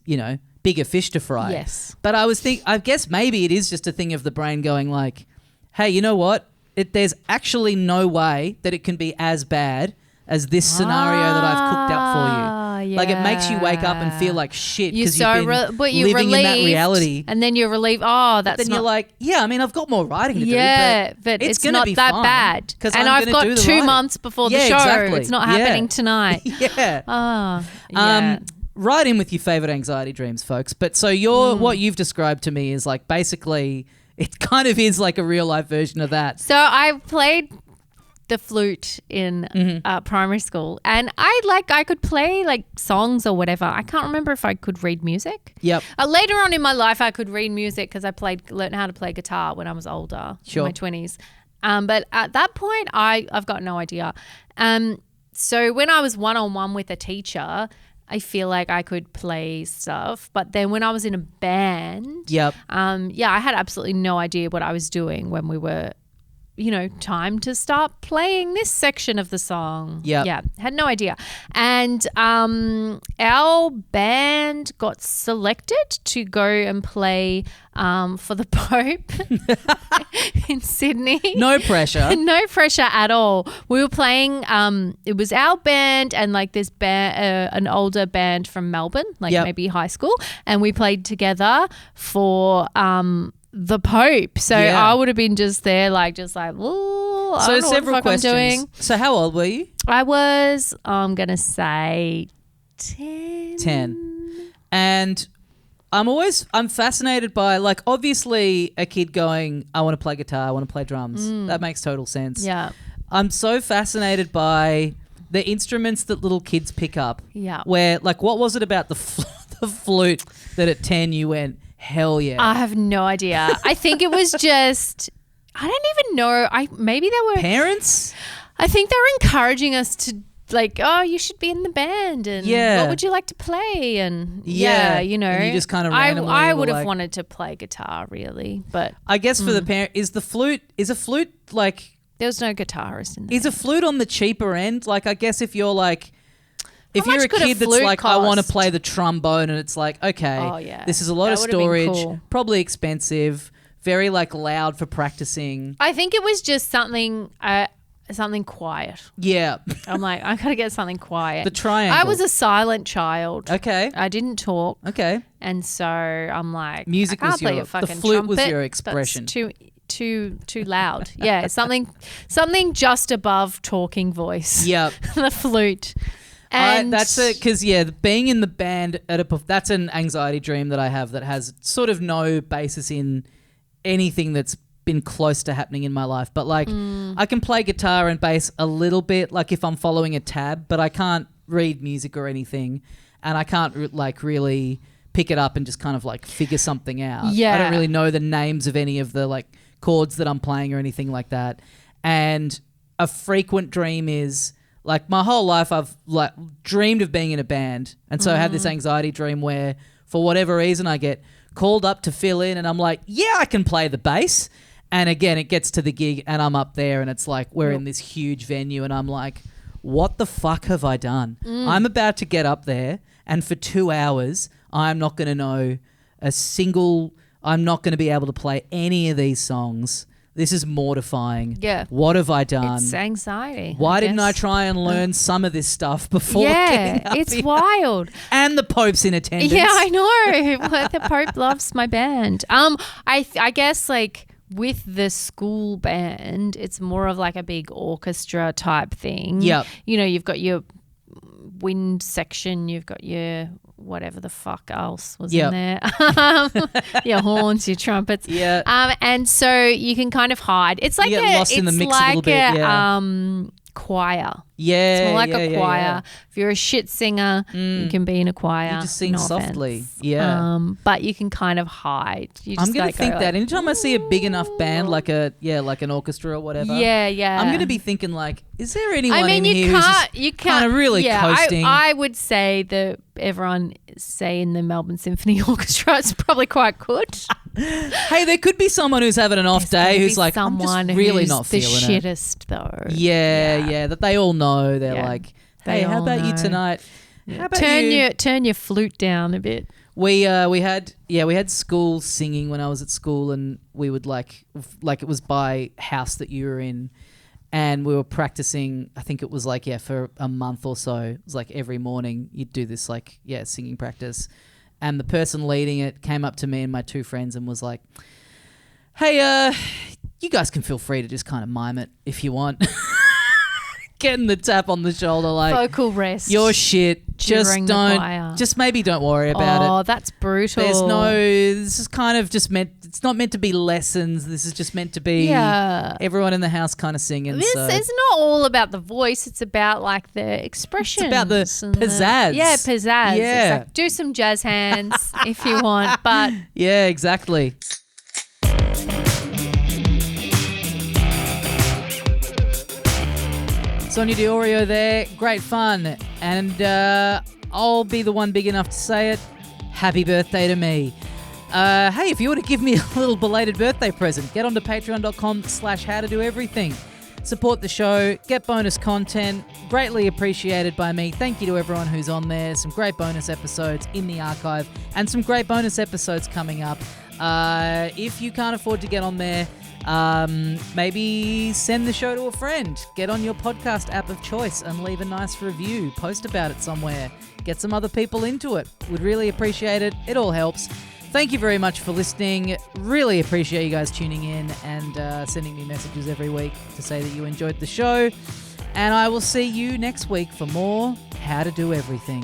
bigger fish to fry. Yes. But I guess maybe it is just a thing of the brain going like, hey, you know what? There's actually no way that it can be as bad as this scenario that I've cooked up for you. Like it makes you wake up and feel like shit because you've been living in that reality. And then you're relieved. Oh, that's Then not. you're like, yeah, I mean, I've got more writing to Yeah, do, but it's gonna not be that fine bad. 'cause And I'm I've gonna got do the 2 writing. months before the Yeah, show. exactly. It's not Yeah. happening tonight. Yeah. Yeah. Write in with your favorite anxiety dreams, folks. But so what you've described to me is like basically it kind of is like a real life version of that. So I played the flute in primary school, and I could play like songs or whatever. I can't remember if I could read music. Yep. Later on in my life, I could read music because I learned how to play guitar when I was older, Sure. in my 20s. But at that point, I've got no idea. So when I was one-on-one with a teacher, I feel like I could play stuff. But then when I was in a band, Yep. I had absolutely no idea what I was doing when we were, time to start playing this section of the song. Yep. Yeah, had no idea. And our band got selected to go and play for the Pope in Sydney. No pressure. No pressure at all. We were playing, it was our band and like this band, an older band from Melbourne, like Yep. maybe high school. And we played together for the Pope. So Yeah. I would have been just there like, ooh, I So don't know what the several fuck I'm doing. questions. So how old were you? I was, I'm going to say 10. 10. And I'm fascinated by like obviously a kid going, I want to play guitar, I want to play drums. That makes total sense. Yeah. I'm so fascinated by the instruments that little kids pick up. Yeah. Where like what was it about the flute that at 10 you went, hell yeah. I have no idea. I think it was just, I don't even know. Maybe they were Parents? I think they were encouraging us to like, oh, you should be in the band and Yeah. what would you like to play? And Yeah. you know. And you just kind of randomly I were would have like- wanted to play guitar really, but I guess for the parent, is a flute like, there was no guitarist in there. is a flute on the cheaper end? Like I guess if you're like, if How you're a much could a kid that's flute like, I want to cost? play the trombone and it's like, okay, Oh, yeah. this is a lot That of would've been storage, cool. probably expensive, very like loud for practicing. I think it was just something quiet. Yeah. I'm like, I gotta get something quiet. The triangle. I was a silent child. Okay. I didn't talk. Okay. And so I'm like, Music I can't was play your- a fucking the flute was trumpet. your expression. That's too loud. Yeah, something just above talking voice. Yep. The flute. And that's it, because being in the band that's an anxiety dream that I have that has sort of no basis in anything that's been close to happening in my life. But like, I can play guitar and bass a little bit, like if I'm following a tab, but I can't read music or anything, and I can't like really pick it up and just kind of like figure something out. Yeah. I don't really know the names of any of the like chords that I'm playing or anything like that. And a frequent dream is like my whole life I've like dreamed of being in a band, and so I had this anxiety dream where for whatever reason I get called up to fill in and I'm like, yeah, I can play the bass. And again, it gets to the gig and I'm up there and it's like we're in this huge venue and I'm like, what the fuck have I done? I'm about to get up there and for 2 hours I'm not going to know I'm not going to be able to play any of these songs. This is mortifying. Yeah. What have I done? it's anxiety. Why didn't I guess. try and learn some of this stuff before Yeah, getting up it's here? wild. And the Pope's in attendance. Yeah, I know. Well, the Pope loves my band. I guess like with the school band, it's more of like a big orchestra type thing. Yep. You know, you've got your wind section, you've got your whatever the fuck else was Yep. in there. Your horns, your trumpets. Yeah. And so you can kind of hide. It's like You get lost in the mix a little bit, yeah. choir. Yeah, It's more like a choir. Yeah. If you're a shit singer, you can be in a choir. You just sing no softly. offense. Yeah. But you can kind of hide. You just I'm gonna like think go that like, anytime I see a big enough band, like an orchestra or whatever. Yeah. I'm gonna be thinking like, is there anyone I mean, in here who's just kind of really coasting? I would say that everyone, say in the Melbourne Symphony Orchestra, is probably quite good. Hey, there could be someone who's having an off day who's like, I'm just really not the feeling it. shittest though. Yeah, that they all know. They're like, hey, how about you tonight? How about turn your flute down a bit. We had school singing when I was at school, and we would like it was by house that you were in, and we were practicing. I think it was like for a month or so. It was like every morning you'd do this singing practice, and the person leading it came up to me and my two friends and was like, "Hey, you guys can feel free to just kind of mime it if you want." Getting the tap on the shoulder, like vocal rest. Your shit. Just during don't. The choir. Just maybe don't worry about it. Oh, that's brutal. This is kind of just meant. It's not meant to be lessons. This is just meant to be everyone in the house kind of singing. It's not all about the voice. It's about like the expression. It's about the pizzazz. Pizzazz. Yeah. It's like, do some jazz hands if you want, but yeah, exactly. Sonia Di Iorio there. Great fun. And I'll be the one big enough to say it. Happy birthday to me. Hey, if you want to give me a little belated birthday present, get onto patreon.com/howtodoeverything. Support the show, get bonus content, greatly appreciated by me. Thank you to everyone who's on there. Some great bonus episodes in the archive and some great bonus episodes coming up. If you can't afford to get on there, maybe send the show to a friend. Get on your podcast app of choice and leave a nice review. Post about it somewhere. Get some other people into it. Would really appreciate it. It all helps. Thank you very much for listening. Really appreciate you guys tuning in and sending me messages every week to say that you enjoyed the show. And I will see you next week for more How to Do Everything.